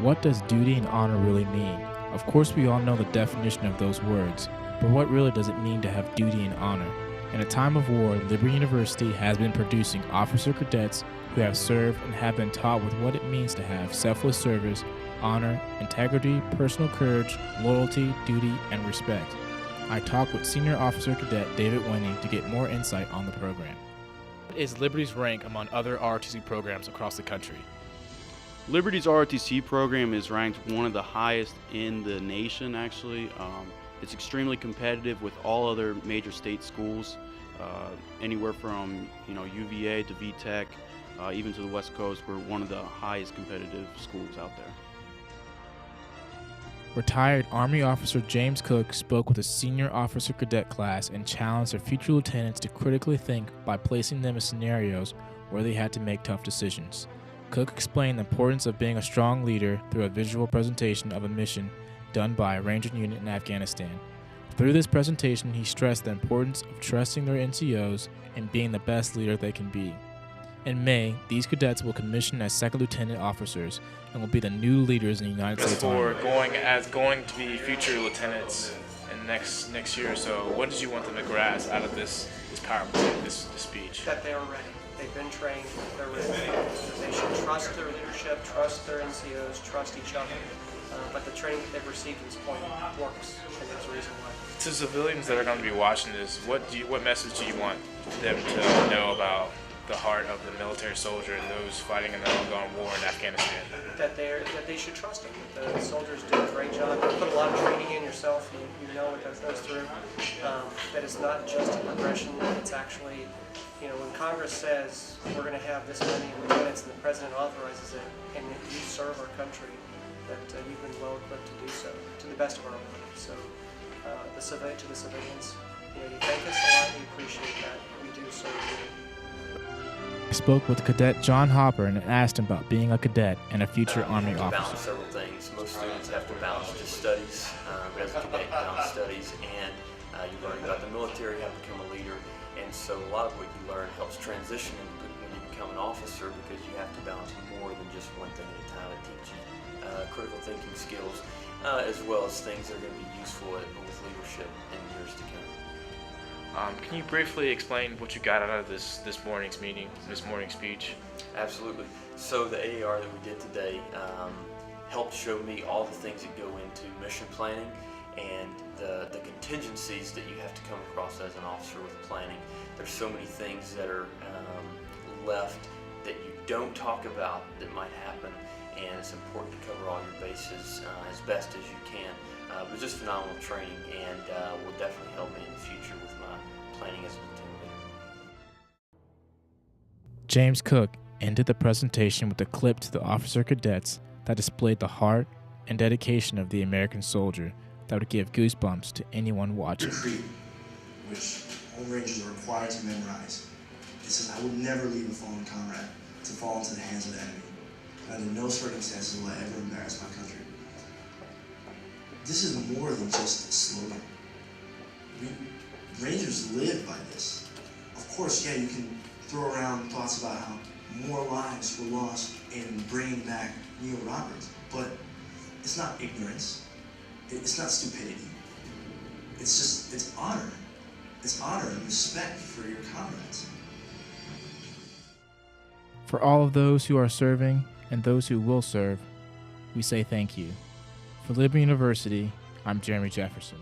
What does duty and honor really mean? Of course, we all know the definition of those words, but what really does it mean to have duty and honor? In a time of war, Liberty University has been producing officer cadets who have served and have been taught with what it means to have selfless service, honor, integrity, personal courage, loyalty, duty, and respect. I talked with Senior Officer Cadet David Winning to get more insight on the program. What is Liberty's rank among other ROTC programs across the country? Liberty's ROTC program is ranked one of the highest in the nation, actually. It's extremely competitive with all other major state schools, anywhere from UVA to VTech, even to the West Coast. We're one of the highest competitive schools out there. Retired Army Officer James Cook spoke with a senior officer cadet class and challenged their future lieutenants to critically think by placing them in scenarios where they had to make tough decisions. Cook explained the importance of being a strong leader through a visual presentation of a mission done by a Ranger unit in Afghanistan. Through this presentation, he stressed the importance of trusting their NCOs and being the best leader they can be. In May, these cadets will commission as second lieutenant officers and will be the new leaders in the United States Army. Going to be future lieutenants in next year or so, what did you want them to grasp out of this PowerPoint, this speech? That they are ready. They've been trained. They're ready. They should trust their leadership, trust their NCOs, trust each other. But the training that they've received at this point works, and that's the reason why. To civilians that are going to be watching this, what message do you want them to know about the heart of the military soldier and those fighting in the ongoing war in Afghanistan? That they should trust them. The soldiers do a great job. You put a lot of training in yourself. You know what that goes through. That it's not just a progression. It's actually, when Congress says we're going to have this many lieutenants and the president authorizes it, and you serve our country, that you've been well equipped to do so to the best of our ability. So, to the civilians, you thank us a lot. We appreciate that. We do serve you. I spoke with Cadet John Hopper and asked him about being a cadet and a future Army You have to officer. balance several things. Most students have to balance just studies, but as a cadet you balance studies and you learn about the military, how to become a leader, and so a lot of what you learn helps transition when you become an officer because you have to balance more than just one thing at a time. It teaches you critical thinking skills as well as things that are going to be useful with leadership in years to come. Can you briefly explain what you got out of this morning's meeting, this morning's speech? Absolutely. So the AAR that we did today helped show me all the things that go into mission planning and the contingencies that you have to come across as an officer with planning. There's so many things that are left that you don't talk about that might happen, and it's important to cover all your bases as best as you can. It was just phenomenal training and will definitely help me in the future with my planning as a lieutenant leader. James Cook ended the presentation with a clip to the officer cadets that displayed the heart and dedication of the American soldier that would give goosebumps to anyone watching. Creed, which all Rangers are required to memorize. It says, "I will never leave a fallen comrade to fall into the hands of the enemy. Under no circumstances will I ever embarrass my country." This is more than just a slogan. Rangers live by this. Of course, yeah, you can throw around thoughts about how more lives were lost in bringing back Neil Roberts, but it's not ignorance. It's not stupidity. It's honor. It's honor and respect for your comrades. For all of those who are serving and those who will serve, we say thank you. For Liberty University, I'm Jeremy Jefferson.